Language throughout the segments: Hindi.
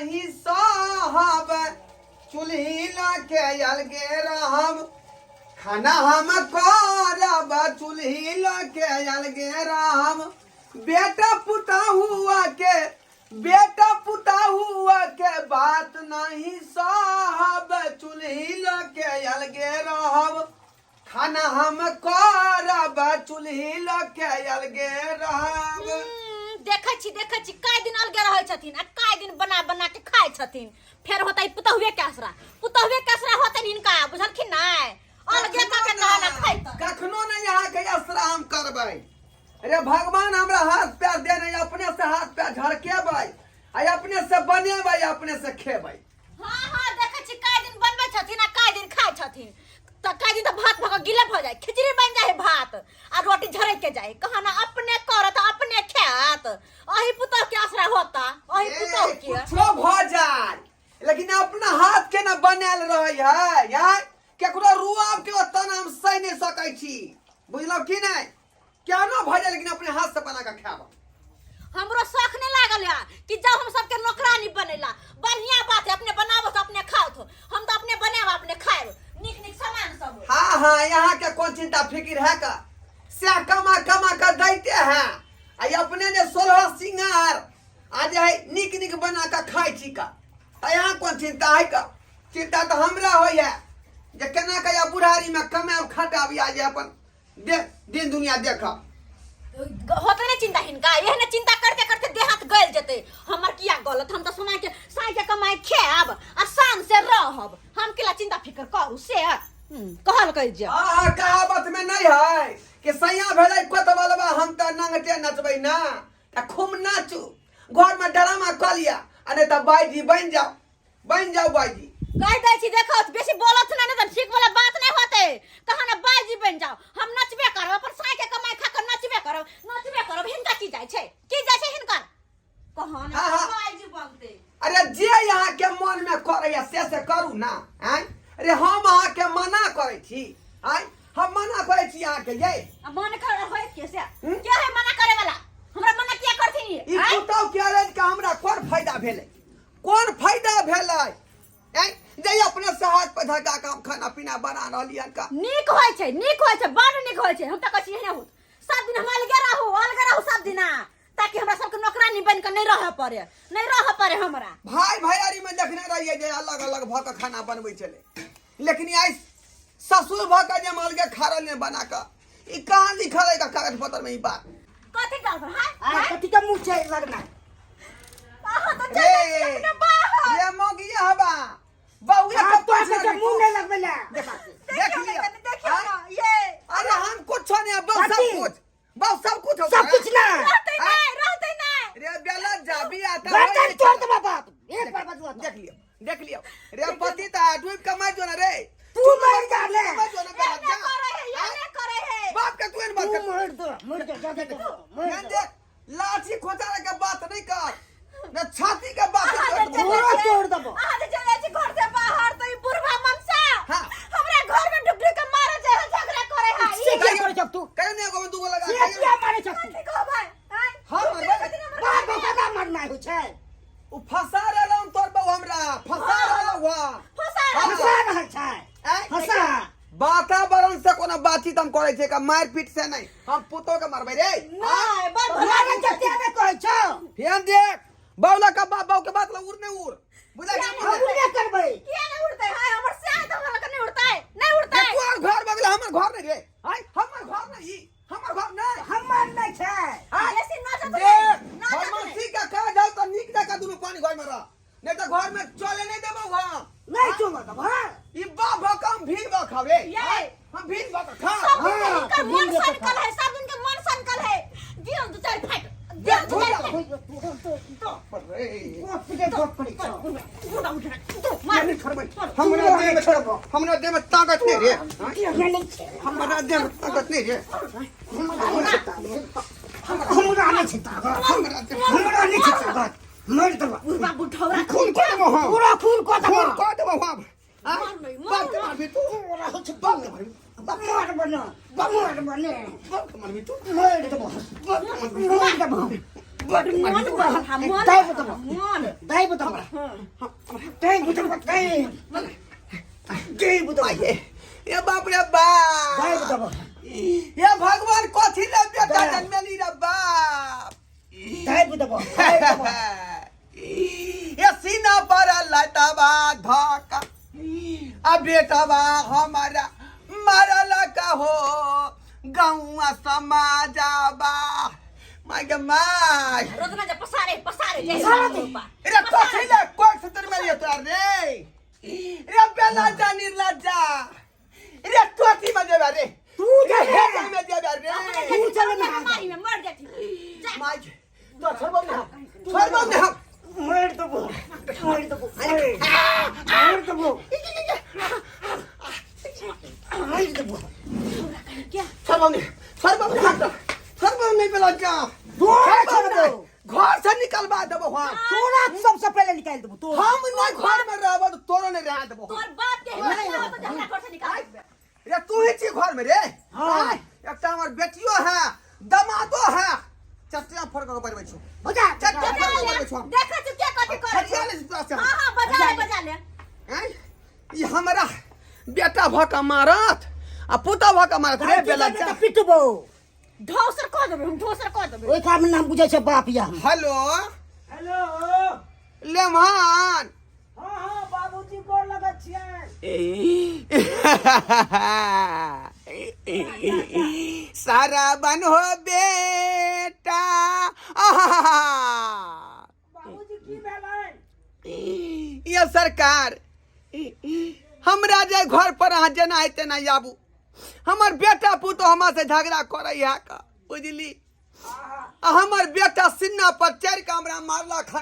नहीं साहब चूल्ही लके अलगे रहब खाना हम करब चूल्ही लके अलगे रहब बेटा पुता हुआ के बात नहीं साहब चूल्ही लके अलगे रहब खाना हम करब चूल्ही लके अलगे रहब। देखै छी काय दिन अलगे रहै छथिन आ काय दिन बना बना के खाइ छथिन फेर होतै पुतहुए के आसरा होतै हिनका बुझलखिन नै अलगे का के खाना खाइ कखनो नै यहाँ के आसरा हम करबै। अरे भगवान हमरा हाथ पैर देने अपने से हाथ पैर झड़केबै आ अपने से बनेबै अपने से खेबै। हां देखै छी काय दिन बनबै छथिन आ काय दिन खाइ छथिन त काय दिन त भात भग गिले भ जाय खिचड़ी बन जाय भात आ रोटी झरक के जाय कहना अपने करत अपने खात अही पुतह के आसरा होता अही पुतह के कुछो भ जाय लेकिन अपना हाथ के न बनाल रहै है यार केकरो रुआब के ओतन हम सह नहीं सकै छी बुझलो कि नहीं केनो भ जाय लेकिन अपने हाथ से बना के खाब। हमरो शौक नहीं लागल है कि जब हम सबके नौकरानी बनेला बढ़िया बात है अपने बनाबो तो अपने खाओ तो हम तो अपने बनाब अपने खाएब निक निक सामान सब। हां यहाँ के कौन चिंता फिक्र है का से कमा कर देते हैं आ अपने ने 16 सिंगार आज है निक निक बना के खाइ छी का यहाँ कौन चिंता है का चिंता तो हमरा होय है जे केना के या बुढ़ारी में कमाब खटाब आ जे अपन दिन दुनिया देखब होते नहीं चिंता हिनका एहने चिंता करते करते देह हाथ गल जते हमर किया गलत हम तो समय के साई के कमाई खाब आ शान से रहब हम केला चिंता फिकर करू से कहल कह जे कहावत में नहीं है कि सैया भेलै कोतवलवा हम त नंगटे नचबै ना त खूब नाचू घर में ड्रामा क लिया आ नहीं त बाईजी बन जाओ बाईजी कह दै छी देखो बेसी बोलत ना त ठीक वाला बात नहीं होते कहना बाईजी बन जाओ हम नचबे करब अपन साई के कमाई खा कर नचबे करब हिनका की जाय छै हिनकर कहना बाईजी बनते। अरे जे यहाँ के मन में करैया से करू ना हैं अरे हम अहाँ के मना करे छी हैं हम मना करे छी अहाँ के ये मन कर होय कैसे क्या है मना करे वाला हमरा मना किया करथिन ई पुतौ के रे के हमरा कोन फायदा भेलै हैं जे अपने से हाथ पे धका काम खाना पीना बना रहलियन का नीक होय छै बड़ नीक होय छै हम त कहै छी एहने होत सब दिन हम अलगे रहू सब दिन ताकि हमरा सबके नौकरानी बन के नहीं रह पड़े हमरा भाई भैयारी में देखने रहिए जे अलग अलग भ के खाना बनबै छले लेकिन आई ससुर भ के जे अलगे खाना ने बना के ई कहां लिखल है का कागज पत्र में ई बात कथि कर हां कथि के मुंह छै लगना आहा तो चल बाहर ये मोगिया हवा बहुए के तो से मुंह नहीं लगबेला देख लिया देखिए ना ये अरे हम कुछ नहीं बस सब कुछ ना रहते नहीं रे बेला जाबी आता बर्तन तोड़ दे बाप एक बार बजुआ देख लियो रे पति ता डूब के मार जो ना रे तू मर जा ले ये करे है बाप के तू बात कर मर दो जा दे लाठी खोचारे के बात नहीं कर न छाती के बात पूरा तोड़ दबो आज चले छी घर से बाहर तो ई बुढ़वा मनसा हां हमरा घर में डुबडी के मारे जे झगड़ा करे है से क्या करे जब तू कहने को दू लगा से क्या मारे जब तू ठीक हो भाई हां बाप का मरना हो छै उ फसा रहलौ तोर बहु हमरा फसा रहलौ फसा रहल छै फसा वातावरण से कोनो बातचीत हम करे छै का मार पीट से नहीं हम पुतो के मारबै रे नहीं बड़ भला जते में कहै छौ फेन देख बौला का बाबू के बात उड़ ने उड़ बुझा हम नहीं करबै किया नहीं उड़ते है हमर से तो हमरा के नहीं उड़ता है तू घर बगल हमर घर नहीं रे हाय हमर घर नहीं हमर नहीं छै ऐसी ना देख फरमासी का कह जाओ त निक दे का दुनु पानी घर में रह नहीं तो घर में चले नहीं देबो वहां नहीं चुमा दब हां ई बाप कम भीड़ बा खावे ये हम भीड़ बा खा इनका मन संकल है सब इनके मन संकल है दियो दो चार फाइट दियो दो हमरा दे में ताकत नहीं रे हमरा दे में ताकत नहीं रे हमरा नहीं छै ताकत मर दबा बाबू ठौरा खून को देबो हां पूरा खून को देबो हां बाप के मार भी तू बमर बने बाप के मार भी तू मर दबा मन बढ़ल हा मन दाई बताबो मन दाई बताबो दाई बताबो दाई बताबो ये बाप रे बाप दाई बताबो ये भगवान कथी ले बेटा जन्मेली रे बाप दाई बताबो दाई बताबो ये सीना पर लटवा धका अब बेटवा हमारा मरला का हो गौवा समाजबा माय गे माय रोजना जा पसारे जे रे कथी ले कोक सतर में ये तोर रे रे बेला जानी लज्जा रे तोती में देबा रे तू जे हे में देबा रे तू चले ना मारी में मर जाती माय तो छोड़बो ना मार दबो मार दबो मार दबो क्या छोड़बो नहीं बेला जा दूर छोड़ दो घर से निकलवा देबो हां तोरा सबसे पहले निकाल देबो तो हम नहीं घर में रहबो तो तोरो नहीं रह देबो तोर बाप के है तो जहला घर से निकाल दे रे तू ही छी घर में रे हाँ। एकटा हमर बेटियो है दमादो है चट्टिया फोड़ के बजबै छु बजा चट्टिया फोड़ के बजबै छु देखा तू क्या कथी कर हटिया ले तू से हां बजा ले हैं ई हमरा बेटा भका मारत आ पुता भका मारत रे बेला जा पिटबो ढोसर कह देबे हम ढोसर कह देबे ओइ काम नाम बुझै छै बाप या हेलो हेलो लेमहान हां हां बाबूजी गोर लगत छियै सारा बन हो बेटा बाबूजी की भेलै ये सरकार हमरा जे घर पर अहाँ जेना हेते ना आबू हमर बेटा पुतो हमरा से झगड़ा करे है का बुझली आ हमर बेटा सिन्ना पर चढ़ के हमरा मारला खा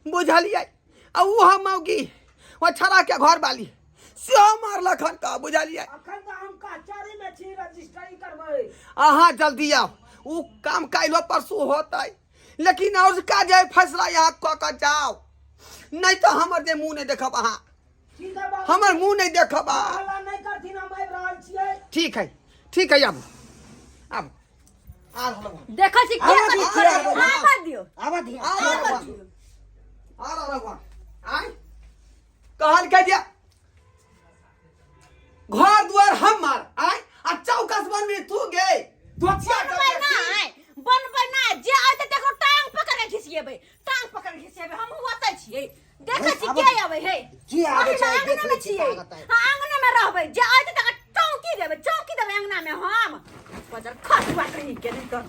बुझलिए आ ऊ हम मौगी वो छड़ा के घर वाली से मारला खन का बुझलिए अखन त हम कचहरी में छी रजिस्ट्री करबै अहाँ जल्दी आओ ऊ काम काल्हो परसू होतै लेकिन उसका जे फैसला यहाँ कऽ के जाओ नहीं तो हमर जे मुंह नहीं देखब अहाँ ठीक है बाबू हमर मुंह नहीं देखब हल्ला नहीं करथिन हम आबि रहल छियै ठीक है अब आ रहलो देखा छी क्या आवाज कथी दियो, कर आवाज आवाज दियो आवा दिया आ रहलो आय कहल के जे घर दुआर हम मार आय आ चौकस बनबी तू गे बनबै ना जे आते देखो टांग पकड़ के घिसिएबै हम होतै छियै देखै छी के आबै है की आबै छै आंगन देख में लै छी छियै हां आंगन में रहबै जे आते तक चौकी देबै आंगना में हम बजर खसुआ कहीं के नहीं कर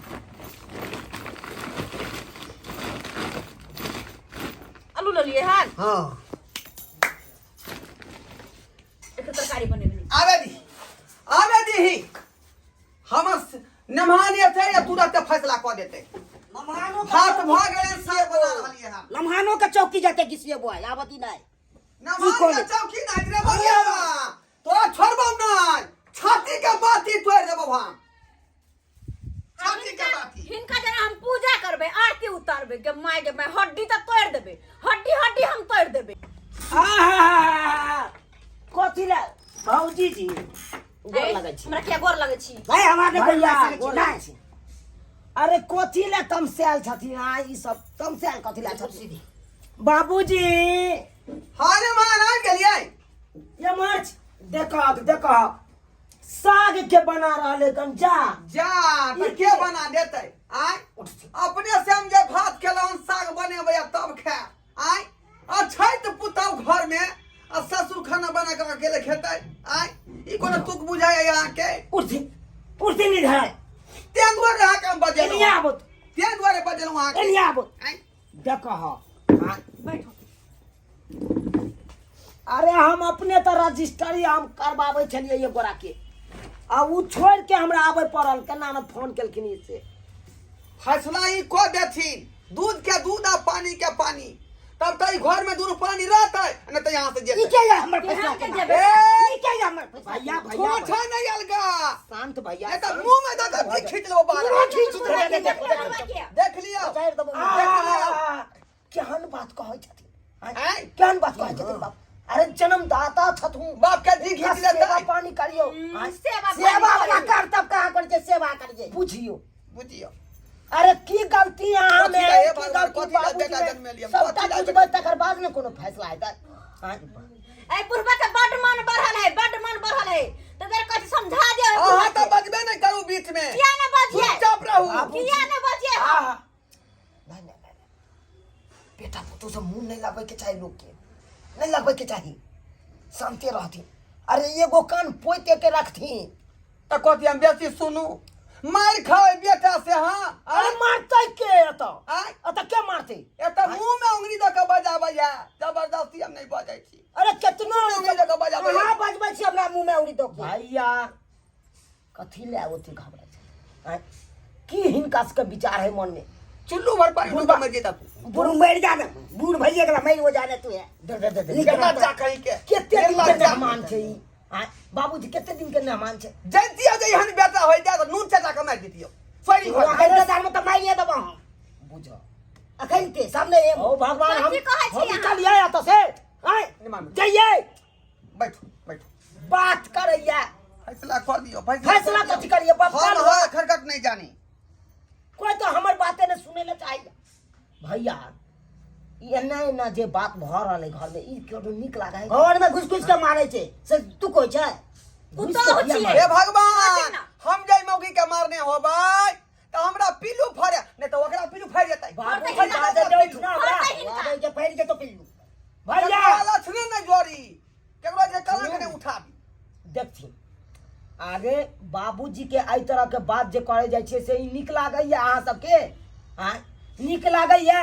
आलू ले लिए हाल हां एक तरकारी बनेबे आवे दी हम नमहाने थे या तुरंत फैसला कर देते लम्हानो हाथ भाग गए से बना रहलिए हम लम्हानो के चौकी जाते किसी बुआ आवती नहीं नमहान के चौकी ना रे बलिया तोरा छोड़बो नहीं छाती के बाती तोड़ देबो हम छाती के बाती हिनका जना हम पूजा करबै आरती उतारबै के माय के मैं हड्डी त तोड़ देबै हड्डी हम तोड़ देबै आहा कथी ला भौजी जी गोर लगै छी हमरा क्या गोर लगै छी भाई हमारे भैया गोर लगै छी अरे कथी ला तमसेल छथिन आ ई सब तमसेल कथी ला छथिन बाबूजी हां मान आ गेलिए ये माछ देखो साग के बना रहले कन जा तो के बना देते आय अपने से हम जे भात खेलौं साग बनेबै तब खा आय अच्छा तो पुतौ घर में आ ससुर खाना बना के अकेले खेतै आय ई कोनो तुक बुझाय यहाँ के उठती नहीं है तें दुआरे अहाँ के बजेलौं एलिया आबत तें दुआरे बजेलौं अहाँ के एलिया आबत आय देखो बैठो अरे हम अपने तो रजिस्ट्री हम करवावे छलिए ये गोरा के आ उ छोड़ के हमरा आवे पड़ल केना न फोन केलखिन से फैसला ई को देथिन दूध के दूध आ पानी के पानी तब तो ई घर में दूध पानी रहतै न त यहां से ई जेतै के या हमर यहाँ फैसला के के जेबै। ई के या हमर भैया छोटा नहीं अलगा शांत भैया ये तो मुंह में दे के खींच लो बाहर पूरा खींच दे पूरा देख देख लियो चार दबो केहन बात कहै छथिन आय केहन बात कहै छथिन बाप अरे जन्मदाता छथुन बाप के जी खींच सेवा लेतै पानी करियो सेवा सेवा वाला कर्तव्य कहाँ कर सेवा करिए बुझियो बुझियो अरे की गलती यहाँ कथी में का हे की भगवान, गलती कथी का बाबूजी बेटा में? जन्म लिया, सबटा कथी का कुछ बच तकर बाद में कोनो फैसला हेतै हाँ? ए बुढ़बा के बड मन बढ़ल है, बड मन बढ़ल है। तो मेरे को समझा दियो ए अहाँ बुढ़बा तो के। बजबे नहीं करू बीच में, किया न बजिए? चुपचाप रहू। बाबू- किया न बजिए? हाँ, हाँ। नहीं नहीं नहीं बेटा पुतों से मुंह नहीं लगबै के चाही लोग के, नहीं लगबै के चाही, शांति रहती। अरे एगो कान पोते के रखती। तो कथी हम बेसी सुनू, मार खाए बेटा से। हाँ अरे मारते के एत आय अत के मारते? एतऽ मुंह में उंगली दऽ के बजाबै है, जबरदस्ती हम नहीं बजै छी। अरे कितनो उंगली दऽ के बजाबै कहाँ बजबै छी हमरा मुंह में उड़ी दो भैया कथी ले ओती घबराय छै आय? की हिनका सबके विचार है मन में? चुल्लू भर पानी बुढ़बा- मर जेता तू। बूढ़ मर जाने बूढ़ भैया के मर हो जाने तू है केना जा कहि के केते दिन के मेहमान छै ई आय? बाबूजी केते दिन के मेहमान छै? जैतिया जे एहन बेटा होय जाय त नून चाचा के मार दितियो सॉरी भर अखन के साल में तो मारिए देबो हम बुझो अखन के सामने ओ भगवान हम कथी कहै छी अहाँ? चलिए एत से आय जाइए बैठो बैठो बात करैया फैसला कर दियो फैसला कथी करिए बाप हम हो खरकट नहीं जानी। कोई तो हमर बातें ने सुने ले चाहिए भैया ये नहीं ना जे बात भ रहल है घर में ई क्यों निक लागे है घर में घुस घुस के मारे छे से तू कोई छै घुस तो के छियै। मारे। हे भगवान, कथी ना? हम जय मौगी के मारने होबै त हमरा पीलू फरे नहीं तो ओकरा पीलू फर जेतै। बाबू फरतै जी हिनका, बाजे बैठ ना हमरा फरतै हिनका। बाबू जे फैर के तो पिल्लू भैया भैया लछनी नहीं जोरी केकरो जे कलंक ने उठा दी। देखथिन आगे बाबूजी के आई तरह के बात जे करे जाय छे से ई निक लागैया अहाँ सबके हां निक लागैया?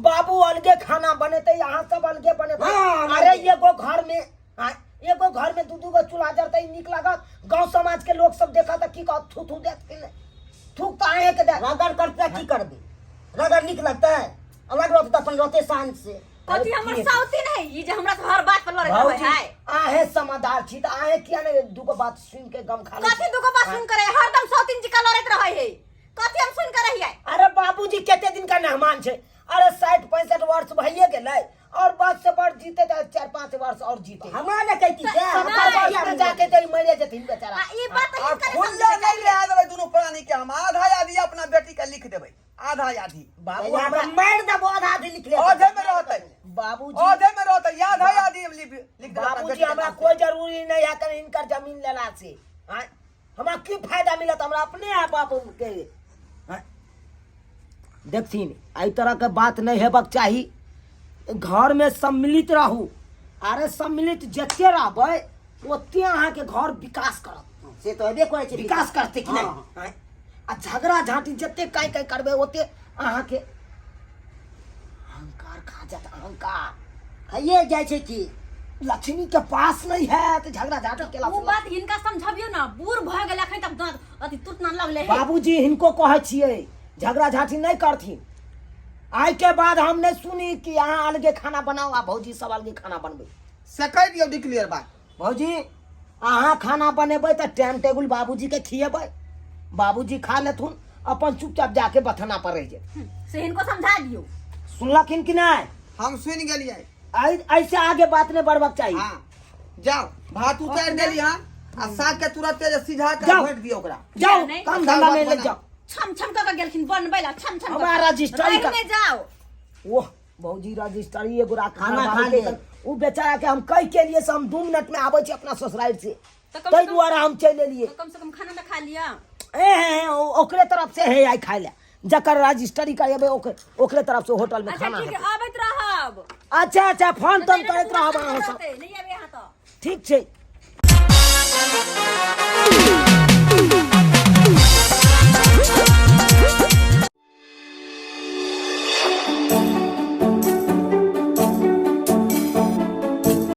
बाबू अलगे खाना बनेते अहाँ सब अलगे बनेते अरे एगो घर में हां एगो घर में दू गो चूल्हा जरते निक लागत? गांव समाज के लोग सब देखा त की कहत थू थू देख के थूक त आए के दे रगड़ करते की करबे रगड़ निक लगता है अलग रहत त अपन रहते शान से कथी हमर साउती नहीं ई जे हमरा से हर बात पर लड़े होय है। आहे समझदार छी त आहे किया ने दूगो बात सुन के गम खा ले कथी दुगो बात सुन करे हरदम साउतीन जी का लड़त रहे है। कथी हम सुन कर रहिए? अरे बाबूजी केते दिन का मेहमान छे? अरे 60-65 वर्ष भइए गेलै और बस से बढ़ जीते त 4-5 वर्ष और जीते हमरा ने कहती है हमरा जाके ते मरे जथिन बेचारा। ई बात अब हिनकर खुल्ला नहीं ले आ देबै दुनू प्राणी के, हम आधा आधी अपना बेटी के लिख देबै, आधा आधी बाबू हमरा मार देबो आधा आधी लिख ले ओधे में रहतै, बाबूजी ओधे में रहतै, आधा आधी हम लिख देबै अपना बाबूजी बेटी के हमरा नाम से। कोई जरूरी नहीं है कि इनकर जमीन लेला से हां हमरा की फायदा मिलत? हमरा अपने आप बापू के हां देखथिन आई तरह के बात नहीं हेबाक चाही। घर में सम्मिलित रहू, अरे सम्मिलित जते रहबै ओते अहाँ के घर विकास करत से तो हेबे करे छै विकास करते कि नहीं हां? आ झगड़ा झांटी जते काई काई करबे ओते अहाँ के अहंकार खा जात अहंकार खाइए जाय छै कि लक्ष्मी के पास नहीं है तो झगड़ा झांटी केला वो बात हिनका समझबियो ना, बूढ़ भ गेल अखन तक दांत अथी टूटना लगले है। बाबूजी हिनको कहै छियै झगड़ा झांटी नहीं करथिन। आइ के बाद हम नहीं सुनी कि अहाँ अलगे खाना बनाओ आ भौजी सब अलगे खाना बनबै। से कह दियो डिक्लेयर बात। भौजी अहाँ खाना बनेबै त टाइम टेबुल बाबूजी के खिएबै, बाबूजी खा लेथुन अपन चुपचाप जाके बथना पर रह जेत। से हिनको समझा दियो। सुनलखिन कि नहीं? हम सुन गेलियै। ऐसे आगे बात नहीं बढ़बाक चाहिए। हां जाओ भात उतार देली हां आ साग के तुरंत सीधा के जाओ। भेट दियो ओकरा। जाओ नहीं। काम धंधा में लग जाओ। छम छम क के गेलखिन बनबै ला छम छम हमारा रजिस्ट्री का- में जाओ। ओह भौजी रजिस्ट्री एगो खाना खा ले। उ बेचारा के हम कह के लिए से हम 2 मिनट में आबै छी अपना ससुराल से तो कम तै से कम- दुआरे हम चल एलिए। तो कम से कम खाना तो खा लिया। ओकरे तरफ से है आई खाए ले जकर रजिस्ट्री करेबे ओकरे तरफ से होटल में अच्छा खाना ठीक है। है आबैत रहब। अच्छा फोन तोन करैत रहब अहाँ सब नहीं आबे यहाँ तो। ठीक छै।